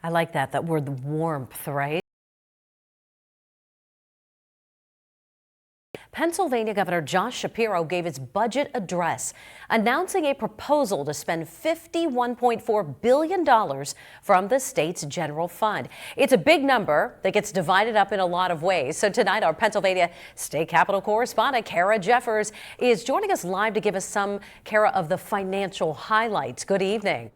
I like that word warmth, right? Pennsylvania Governor Josh Shapiro gave his budget address, announcing a proposal to spend $51.4 billion from the state's general fund. It's a big number that gets divided up in a lot of ways. So tonight, our Pennsylvania State Capitol correspondent, Kara Jeffers, is joining us live to give us some, Kara, of the financial highlights. Good evening.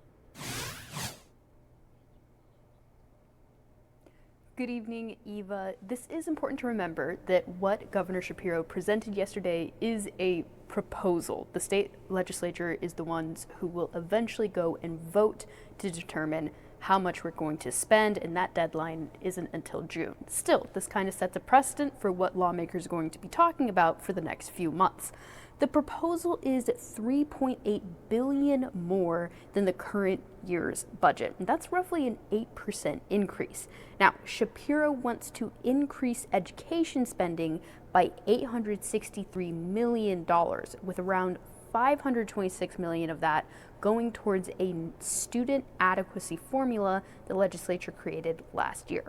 Good evening, Eva. This is important to remember that what Governor Shapiro presented yesterday is a proposal. The state legislature is the ones who will eventually go and vote to determine how much we're going to spend, and that deadline isn't until June. Still, this kind of sets a precedent for what lawmakers are going to be talking about for the next few months. The proposal is $3.8 billion more than the current year's budget, and that's roughly an 8% increase. Now, Shapiro wants to increase education spending by $863 million, with around $526 million of that going towards a student adequacy formula the legislature created last year.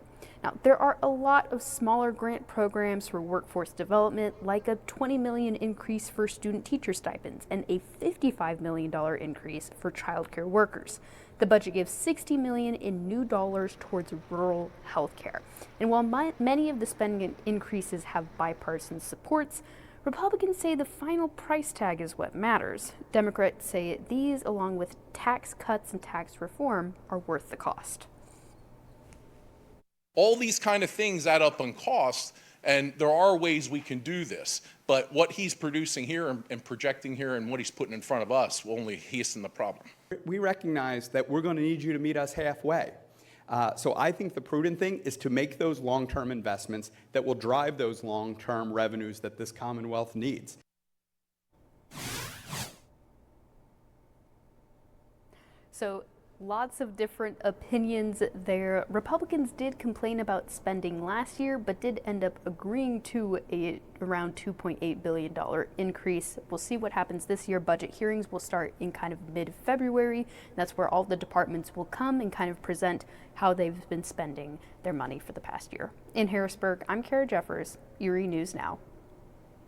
Now, there are a lot of smaller grant programs for workforce development, like a $20 million increase for student teacher stipends and a $55 million increase for childcare workers. The budget gives $60 million in new dollars towards rural health care. And while many of the spending increases have bipartisan supports, Republicans say the final price tag is what matters. Democrats say these, along with tax cuts and tax reform, are worth the cost. All these kind of things add up on cost, and there are ways we can do this. But what he's producing here and projecting here and what he's putting in front of us will only hasten the problem. We recognize that we're going to need you to meet us halfway. So I think the prudent thing is to make those long-term investments that will drive those long-term revenues that this Commonwealth needs. So lots of different opinions there. Republicans did complain about spending last year, but did end up agreeing to a around $2.8 billion increase. We'll see what happens this year. Budget hearings will start in kind of mid-February. That's where all the departments will come and kind of present how they've been spending their money for the past year. In Harrisburg, I'm Kara Jeffers, Erie News Now.